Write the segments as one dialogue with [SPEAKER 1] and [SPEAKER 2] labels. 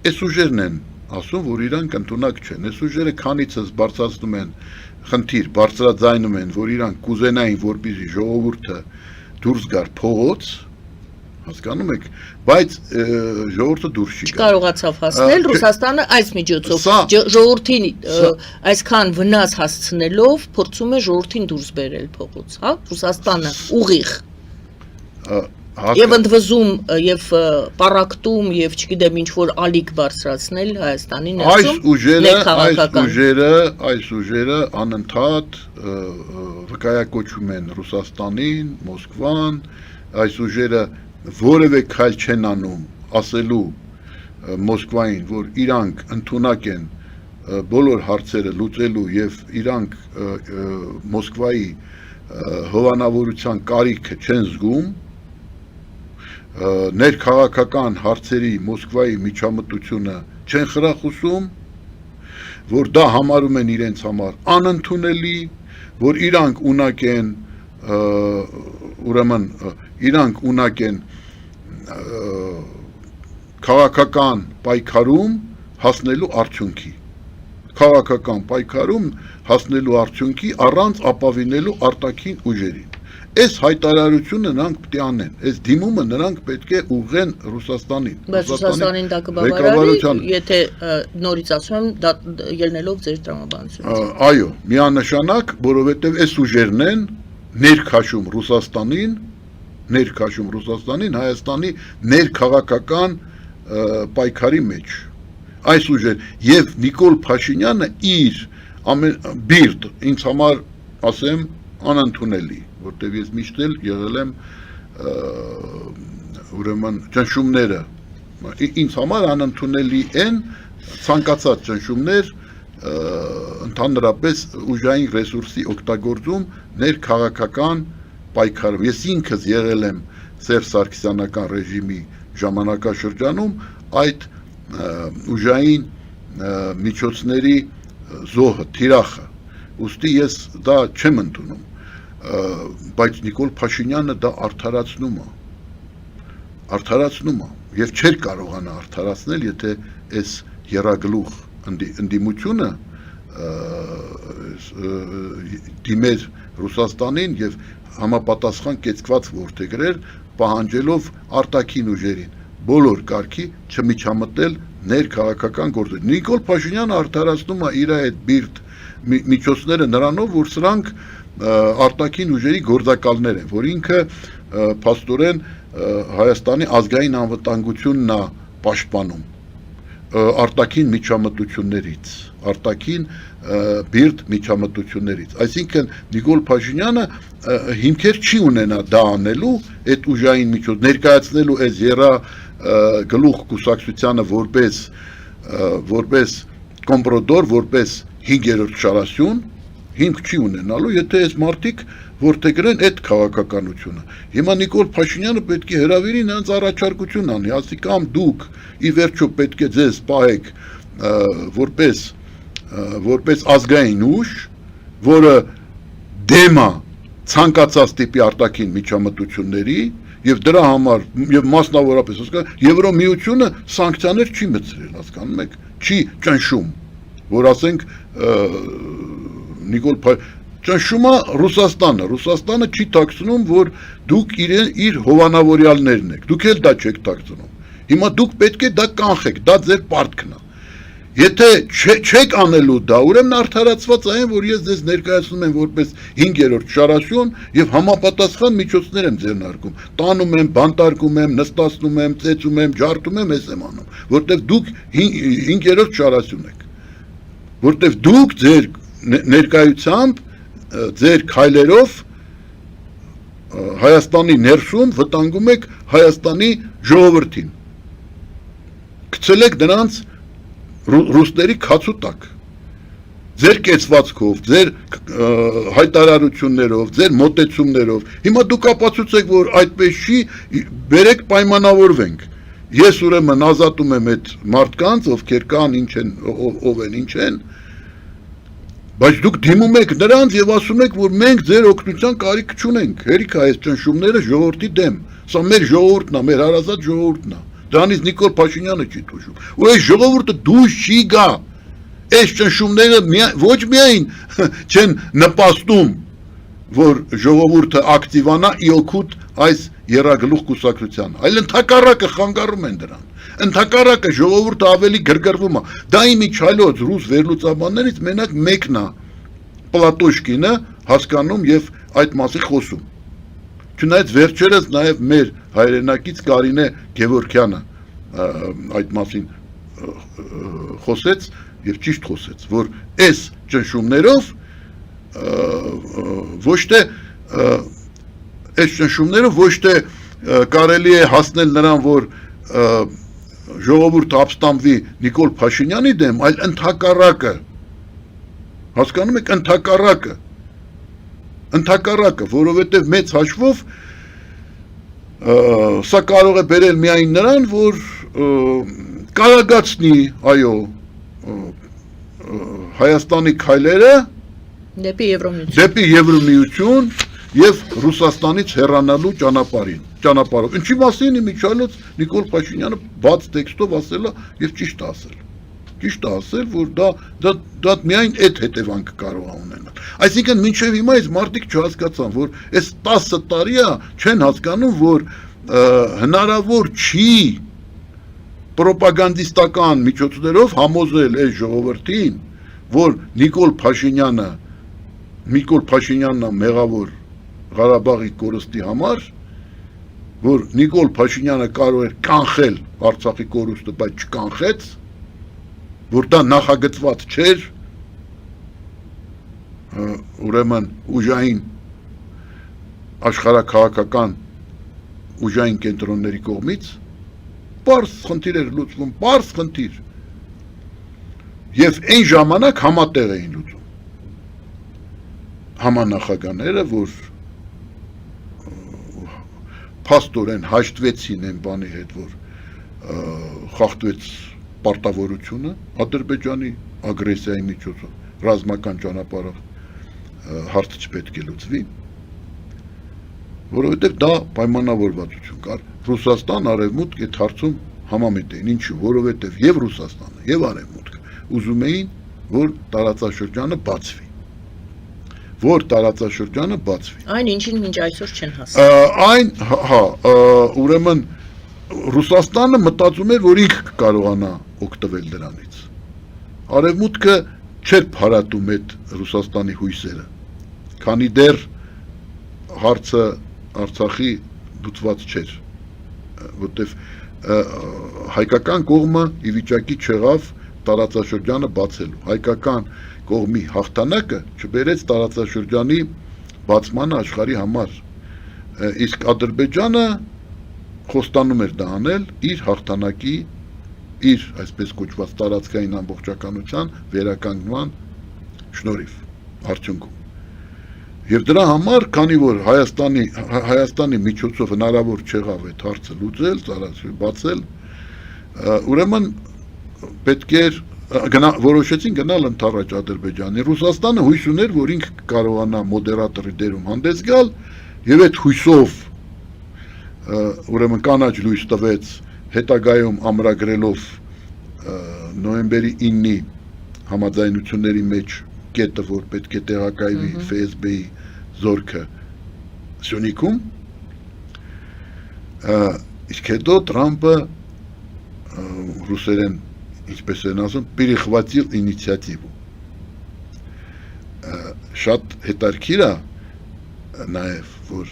[SPEAKER 1] Այս ուժերն են ասում, որ իրանք ընդունակ չեն։ Այս ուժերը քանիցս բարձրացնում են խնդիր, բարձրաձայնում են, որ իրանք կուզենային, որպեսզի ժողովուրդը դուրս գար փողոց, հասկանում եք, բայց ժողովուրդը դուրս չի գա։
[SPEAKER 2] Չկարողացավ հասնել Ռուսաստանը այս միջոցով ժողովրդին այսքան վնաս հասցնելով փորձում է ժողովրդին դուրս բերել փողոց, հա, Ռուսաստանը ուղիղ եւ ընդվզում եւ պարակտում եւ չգիտեմ ինչ որ ալիք բարձրացնել Հայաստանի ներսում
[SPEAKER 1] այս ուժերը անընդհատ վկայակոչում են Ռուսաստանին, Մոսկվան, այս ուժերը որևէ քայլ չեն անում ասելու Մոսկվային, որ իրանք ընդունակ են բոլոր հարցերը լուծելու եւ իրանք Մոսկվայի հովանավորության կարիքը չեն զգում, ներքաղաքական հարցերի Մոսկվայի միջամտությունը չեն խրախուսում, որ դա համարում են իրենց համար անընդունելի, որ իրանք ունակ են ուրեմն իրանք ունակ են քաղաքական պայքարում հասնելու արդյունքի, քաղաքական պայքարում հասնելու արդյունքի առանց ապավինելու արտաքին ուժերին։ Այս հայտարարությունը նրանք պետք է անեն, այս դիմումը նրանք պետք է ուղղեն Ռուսաստանին։
[SPEAKER 2] Բայց Ռուսաստանին դա կբավարարի, եթե նորից ասում եմ, դա ելնելով ձեր տրամաբանությունից։
[SPEAKER 1] Այո, միանշանակ, որովհետև այս ուժերն են ներքաշում Ռուսաստանին Հայաստանի ներքաղաքական պայքարի մեջ։ Այս ուժեր եւ Նիկոլ Փաշինյանը իր բիրտ ինձ համար ասեմ անընդունելի, որտեղ ես միշտ էլ եղել եմ ուրեմն ճնշումները ինձ համար անընդունելի են ցանկացած ճնշումներ ընդհանրապես ուժային ռեսուրսի օգտագործում ներքաղաքական պայքարում։ Ես ինքս եղել եմ Սերժ Սարգսյանական ռեժիմի ժամանակաշրջանում այդ ուժային միջոցների զոհը, թիրախը, ուստի ես դա չեմ ընդունում, բայց Նիկոլ Փաշինյանը դա արդարացնում է եւ չէր կարողանա արդարացնել, եթե այս եռագլուխ ընդդիմությունը դիմեր Ռուսաստանին եւ համապատասխան կեցկված որդեգրեր, պահանջելով արտաքին ուժերին բոլոր կարգի չմիջամտել ներքաղաքական գործեր։ Նիկոլ Փաշինյանը արդարացնում է իր այդ բիրտ միջոցները նրանով, որ սրանք արտաքին ուժերի գործակալներ են, որ ինքը փաստորեն Հայաստանի ազգային անվտանգությունն է պաշտպանում արտաքին միջամտություններից, արտաքին բիրտ միջամտություններից։ Այսինքն Նիկոլ Փաշինյանը հիմքեր չի ունենա դա անելու, այդ ուժային միջոց ներկայացնելու այս եռագլուխ կուսակցությանը որպես կոմպրոդոր, որպես 5-րդ շարասյուն, հիմք չի ունենալու, եթե այս մարդիկ որդեգրեն այդ քաղաքականությունը։ Հիմա Նիկոլ Փաշինյանը պետք է հրավիրի նրանց առաջարկություն անի, ասի կամ դուք ի վերջո պետք է ձեզ պահեք որպես ազգային ուժ, որը դեմ է ցանկացած տիպի արտաքին միջամտությունների եւ դրա համար եւ մասնավորապես Եվրոմիությունը սանկցիաներ չի մտցրել, հասկանում եք, չի ճնշում, որ ասենք Նիկոլ ճնշում է Ռուսաստանը չի թաքցնում, որ դուք իր հովանավորյալներն եք, դուք էլ դա չեք թաքցնում։ Հիմա դուք պետք է դա կանխեք, դա ձեր պարտքն է։ Եթե չեք անելու դա, ուրեմն արդարացված այն, որ ես ձեզ ներկայացնում եմ որպես 5-րդ շարասյուն եւ համապատասխան միջոցներ եմ ձեռնարկում։ Տանում եմ, բանտարկում եմ, նստացնում եմ, ծեծում եմ, ջարդում եմ, ես եմ անում, որտեվ դուք 5-րդ շարասյուն եք։ Որտեվ դուք ձեր ներկայությամբ, ձեր քայլերով Հայաստանի ներսում վտանգում եք Հայաստանի ժողովրդին։ Գցել եք նրանց ռուսների քացու տակ, ձեր կեցվածքով, ձեր հայտարարություններով, ձեր մոտեցումներով, հիմա դուք ապացուցեք, որ այդպես չի, բերեք պայմանավորվենք, ես ուրեմն ազատում եմ այդ մարդկանց, ովքեր կան, ով են, ինչ են, բայց դուք դիմում եք նրանց եւ ասում եք, որ մենք ձեր օգնության կարիք չունենք, հերիք է այս ճնշումները ժողովրդի դեմ, սա մեր ժողովուրդն է, մեր հարազատ ժողովուրդն է, Դրանից Նիկոլ Փաշինյանը չի դուժում։ Ու այս ժողովուրդը դուրս չի գա։ Այս ճնշումները ոչ միայն չեն նպաստում, որ ժողովուրդը ակտիվանա իօգուտ այս երագլուխ կուսակցության, այլ ընդհակառակը խանգարում են դրան։ Ընդհակառակը ժողովուրդը ավելի գրգռվում է։ Դա իմիջիալոց ռուս վերլուծաբաններից մենակ մեկն է Պլատոշկինը հասկանում եւ այդ մասի խոսում։ Չնայած վերջերս նաև մեր հայրենակից Կարինե Գևորգյանը այդ մասին խոսեց եւ ճիշտ խոսեց, որ այս ճնշումներով ոչ թե այս ճնշումներով ոչ թե կարելի է հասնել նրան, որ ժողովուրդը ապստամբվի Նիկոլ Փաշինյանի դեմ, այլ ընդհակառակը, հասկանում եք, ընդհակառակը, որովհետև մեծ հաշվով սա կարող է բերել միայն նրան, որ կարագացնի, այո, Հայաստանի քայլերը
[SPEAKER 2] դեպի
[SPEAKER 1] Եվրոմիություն եւ Ռուսաստանից հեռանալու ճանապարհով։ Ինչի մասին իմիջիալոց Նիկոլ Փաշինյանը բաց տեքստով ասել է եւ ճիշտ ասել, որ դա միայն այդ հետևանքը կարող է ունենալ։ Այսինքն մինչև հիմա այս մարդիկ չհասկացան, որ այս 10 տարի է չեն հասկանում, որ հնարավոր չի պրոպագանդիստական միջոցներով համոզել այս ժողովրդին, որ Նիկոլ Փաշինյանն է մեղավոր Ղարաբաղի կորստի համար, որ Նիկոլ Փաշինյանը կարող էր կանխել Արցախի կորուստը, բայց չկանխեց, որ դա նախագծված չէր, ուրեմն ուժային աշխարհաքաղաքական ուժային կենտրոնների կողմից, պարզ խնդիր էր լուծվում, պարզ խնդիր, եւ այն ժամանակ համատեղ էին լուծում համանախագահները, որ փաստորեն հաշտվեցին այն բանի հետ, որ խախտվեց պարտավորությունը Ադրբեջանի ագրեսիայի միջոցով, ռազմական ճանապարհով հարցը չպետք է լուծվի, որովհետև դա պայմանավորվածություն կար։ Ռուսաստան, Արևմուտք այդ հարցում համամիտ էին, ինչու, որովհետև եւ Ռուսաստանը, եւ Արևմուտքը ուզում էին, որ տարածաշրջանը բացվի։
[SPEAKER 2] Այն ինչին մինչ այսօր չեն հասել։
[SPEAKER 1] Ուրեմն Ռուսաստանը մտածում էր, որ ինքը կարողանա օգտվել դրանից։ Արևմուտքը չէր փարատում այդ Ռուսաստանի հույսերը, քանի դեռ հարցը Արցախի լուծված չէր, որտեվ հայկական կողմը ի վիճակի չեղավ տարածաշրջանը բացելու։ Հայկական կողմի հաղթանակը չբերեց տարածաշրջանի բացմանը աշխարհի համար, իսկ Ադրբեջանը խոստանում էր դա անել իր հաղթանակի, իր այսպես կոչված տարածքային ամբողջականության վերականգնման շնորհիվ, արդյունքում։ Եվ դրա համար, քանի որ Հայաստանի միջոցով հնարավոր չեղավ այդ հարցը լուծել, բացել, ուրեմն պետք էր որոշեցին գնալ ընդառաջ Ադրբեջանի։ Ռուսաստանը հույս ուներ, որ ինքը կարողանա մոդերատորի դերում հանդես գալ, եւ այդ հույսով ուրեմն կանաչ լույս տվեց, հետագայում ամրագրելով նոյեմբերի 9-ի համաձայնությունների մեջ կետը, որ պետք է տեղակայվի ՖՍԲ-ի զորքը Սյունիքում, իսկ հետո Տրամպը ռուսերեն ինչպես են ասում, перехватил инициативу։ Շատ հետաքրքիր է նաև, որ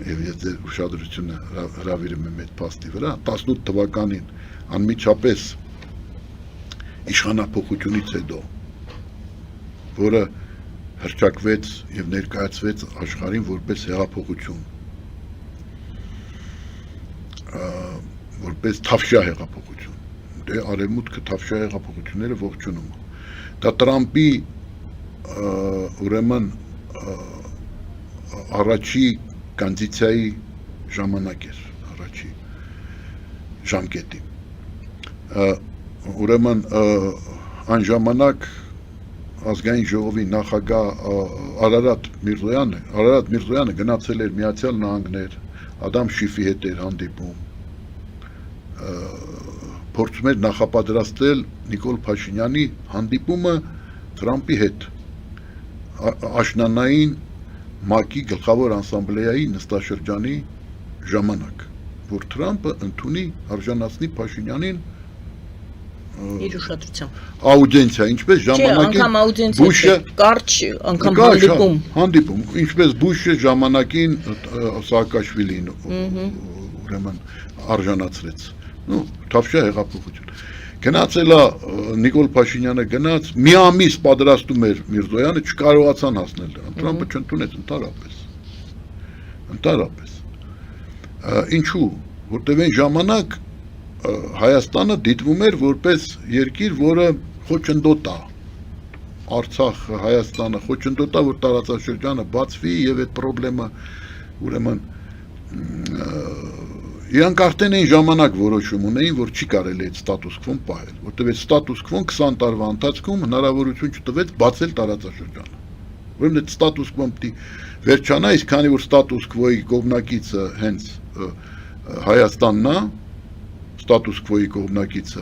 [SPEAKER 1] եւ եթե ուշադրությունը հրավիրում եմ այդ փաստի վրա, 18 թվականին անմիջապես իշխանափոխությունից հետո, որը հռչակվեց եւ ներկայացվեց աշխարհին որպես հեղափոխություն, որպես թավշյա հեղափոխություն, դե արևմուտքը թավշյա հեղափոխությունները ողջունում է։ Դա Տրամպի ուրեմն առաջի կոնդիցիայի ժամանակ էր, առաջի ժամկետի։ Ուրեմն այն ժամանակ ազգային ժողովի նախագահ Արարատ Միրզոյանը գնացել էր Միացյալ Նահանգներ, Ադամ Շիֆի հետ էր հանդիպում, փորձում էր նախապատրաստել Նիկոլ Փաշինյանի հանդիպումը Թրամփի հետ աշնանային ՄԱԿ-ի գլխավոր ասամբլեայի նստաշրջանի ժամանակ, որ Թրամփը ընդունի արժանացնի Փաշինյանին
[SPEAKER 2] իր ուշադրությամբ
[SPEAKER 1] աուդիենցիա, ինչպես ժամանակին Բուշը
[SPEAKER 2] կարճ անգամ
[SPEAKER 1] հանդիպում, ինչպես Բուշը ժամանակին Սաակաշվիլին ուրեմն արժանացրեց։ Թավշյա հեղափոխություն։ Գնացել է Նիկոլ Փաշինյանը գնաց, մի ամիս պատրաստում էր Միրզոյանը, չկարողացան հասնել դրան։ Թրամփը չընդունեց ընդհանրապես։ Ինչու՞, որտեղ այն ժամանակ Հայաստանը դիտվում էր որպես երկիր, որը խոչընդոտ է։ Արցախը, Հայաստանը խոչընդոտ է, որ տարածաշրջանը բացվի եւ այդ խնդրեմը ուրեմն իրանք արդեն այն ժամանակ որոշում ունեին, որ չի կարելի այդ ստատուս քվոն պահել, որտեղ այդ ստատուս քվոն 20 տարվա ընթացքում հնարավորություն չտվեց բացել տարածաշրջանը։ Ուրեմն այդ ստատուս քվոն պիտի վերջանա, իսկ քանի որ ստատուս քվոյի կողմնակիցը հենց Հայաստանն է, ստատուս քվոյի կողմնակիցը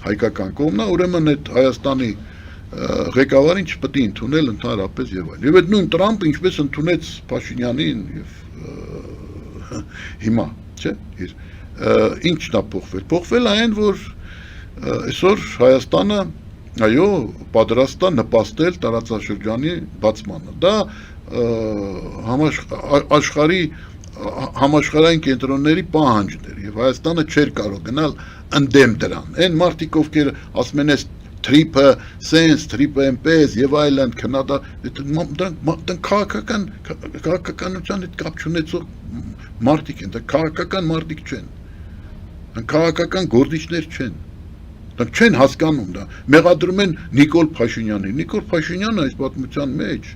[SPEAKER 1] հայկական կողմն է, ուրեմն այդ Հայաստանի ղեկավարին չպետք է ընդունել ընդհանրապես եւ այլ։ Եվ այդ նույն Տրամփը ինչպես ընդունեց Փաշինյանին եւ հիմա, չէ՞, ինչն է փոխվել։ Փոխվել է այն, որ այսօր Հայաստանը այո, պատրաստ է նպաստել տարածաշրջանի բացմանը։ Դա աշխարհի համաշխարհային կենտրոնների պահանջն էր եւ Հայաստանը չէր կարող գնալ ընդդեմ դրան։ Այն մարդիկ, ովքեր ասում են, թրիպը, սենս, թրիպը էմպես եւ այլն, քննադա, դրանք քաղաքականության հետ կապ չունեցող մարդիկ են, դա քաղաքական մարդիկ չեն։ Դրանք քաղաքական գործիչներ չեն։ Դրանք չեն հասկանում դա։ Մեղադրում են Նիկոլ Փաշինյանին։ Նիկոլ Փաշինյանը այս պատմության մեջ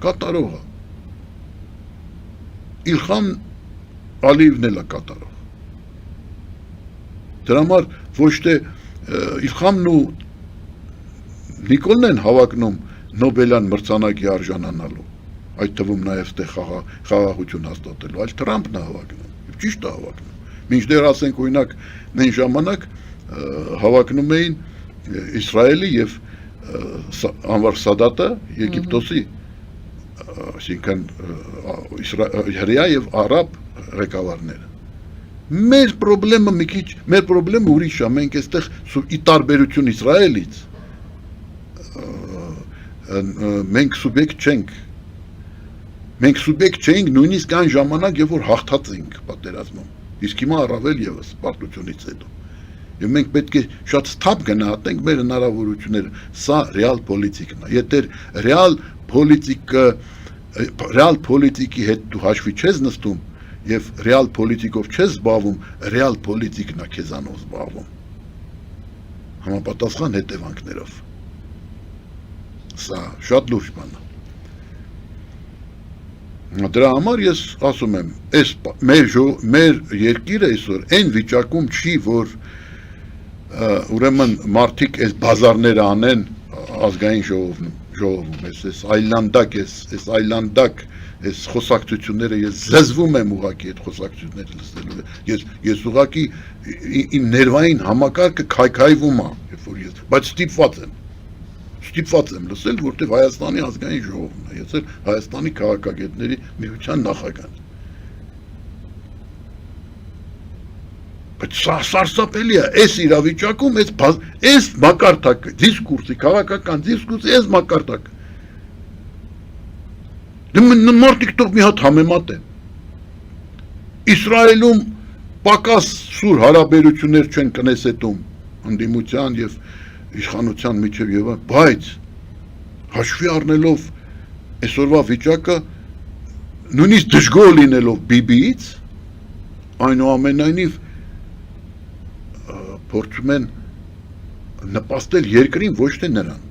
[SPEAKER 1] կատարող է։ Իլխան Ալիևն էլ է կատարող։ Դրա համար ոչ թե Իլխամն ու Նիկոլն են հավակնում Նոբելյան մրցանակի արժանանալու, այդ թվում նաև ստեղ խաղաղություն հաստատելու, այլ Թրամփն է հավակնում, եւ ճիշտ է հավակնում։ Մինչդեռ ասենք օրինակ նույն ժամանակ հավակնում էին Իսրայելի եւ Անվար Սադատը Եգիպտոսի, այսինքն հրեա եւ արաբ ղեկավարները։ Մեր խնդրեմը մի քիչ, մեր խնդրեմը ուրիշ է, մենք այստեղ ի տարբերություն Իսրայելից մենք սուբյեկտ չենք։ Մենք սուբյեկտ չենք նույնիսկ այն ժամանակ, երբ որ հաղթած ենք պատերազմում։ Իսկ հիմա առավել եւս պարտությունից հետո։ Եվ մենք պետք է շատ սթափ գնահատենք մեր հնարավորությունները։ Սա ռեալ պոլիտիկն է։ Եթե ռեալ պոլիտիկի հետ դու հաշվի չես նստում եւ ռեալ պոլիտիկով չես զբաղվում, ռեալ պոլիտիկն է քեզանով զբաղվում։ Համապատասխան հետևանքներով։ Սա շատ լուրջ բան է։ Դրա համար ես ասում եմ, մեր երկիրը այսօր այն վիճակում չի, որ ուրեմն մարդիկ այս բազարները անեն ազգային ժողովում, այս այլանդակ այս խոսակցությունները, ես զզվում եմ ուղղակի այդ խոսակցությունները լսելու, ես ուղղակի իմ ներվային համակարգը քայքայվում է, բայց ստիպված եմ լսել, որտեղ Հայաստանի ազգային ժողովն է, ես էլ Հայաստանի քաղաքագետների միության նախագահն։ Բայց սարսափելի է, այս իրավիճակում, այս մակարդակը, դիսկուրսի, քաղաքական դիսկուրսի, այս մակարդակը։ Մարդիկ թող մի հատ համեմատեն։ Իսրայելում պակաս սուր հարաբերություններ չեն կնեսետում ընդդիմության եւ իշխանության միջև եւ բայց հաշվի առնելով այսօրվա վիճակը նույնիսկ դժգոհ լինելով Բիբիից այնուամենայնիվ փորձում են նպաստել երկրին ոչ թե նրան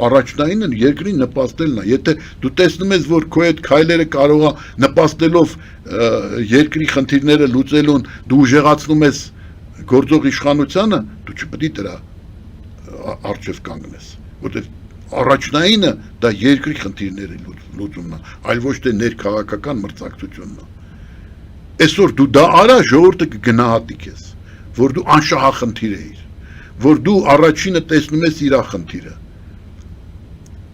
[SPEAKER 1] առաջնայինը երկրին նպաստելն է եթե դու տեսնում ես որ քո այդ քայլերը կարող է նպաստելով երկրի խնդիրները լուծելուն դու ուժեղացնում ես գործող իշխանությանը դու չպետք է դրա արժև կանգնես որտեղ առաջնայինը դա երկրի խնդիրների լուծումն է այլ ոչ թե ներքաղաքական մրցակցությունն է այսօր դու դա արա ժողովուրդը կգնահատի քեզ որ դու անշահախնդիր ես, որ դու առաջինը տեսնում ես իր խնդիրը։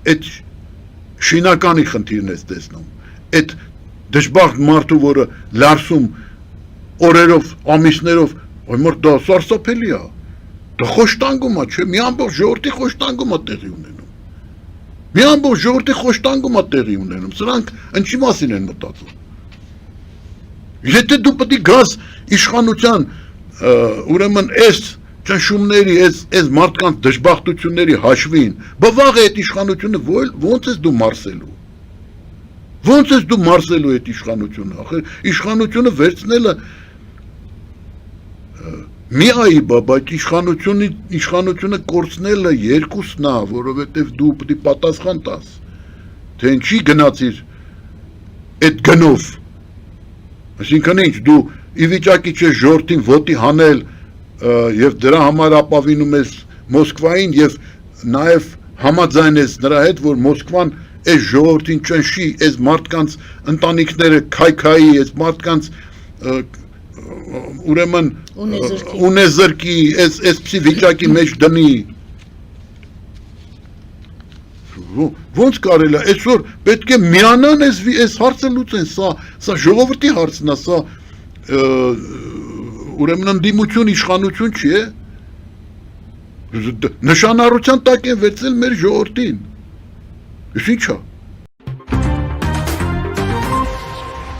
[SPEAKER 1] Այդ շինականի խնդիրն ես տեսնում։ Այդ դժբախտ մարդու, որը լարսում օրերով, ամիսներով, այմոր դա սարսափելի է։ Դա խոշտանգում է, չէ՞, մի ամբողջ ժողովրդի խոշտանգում է տեղի ունենում։ Մի ամբողջ ժողովրդի խոշտանգում է տեղի ունենում։ Սրանք ինչի մասին են մտածում։ Եթե դու պետք է գաս իշխանության, ուրեմն այս ճնշումների, այս մարդկանց դժբախտությունների հաշվին, բա վաղ է այդ իշխանությունը ո՞նց ես դու մարսելու։ Ո՞նց ես դու մարսելու այդ իշխանությունը։ Ախր իշխանությունը վերցնելը մի այ բայց իշխանությունը կորցնելը երկուսն է, որովհետև դու պետք է պատասխան տաս, թե ինչի գնացիր այդ գնով։ Այսինքն ինչ, դու ի վիճակի չես ժողովրդին ոտի հանել եւ դրա համար ապավինում ես Մոսկվային եւ նաեւ համաձայնես նրա հետ, որ Մոսկվան այս ժողովրդին ճնշի, այս մարդկանց ընտանիքները քայքայի, այս մարդկանց ուրեմն ունեզրկի, այսպիսի վիճակի մեջ դնի։ Ոնց կարելի է, այսօր պետք է միանան այս հարցը լուծեն, սա ժողովրդի հարցն է, սա ուրեմն ընդդիմություն իշխանություն չի է, նշանառության տակ են վերցնել մեր ժողովրդին, ես ինչ է,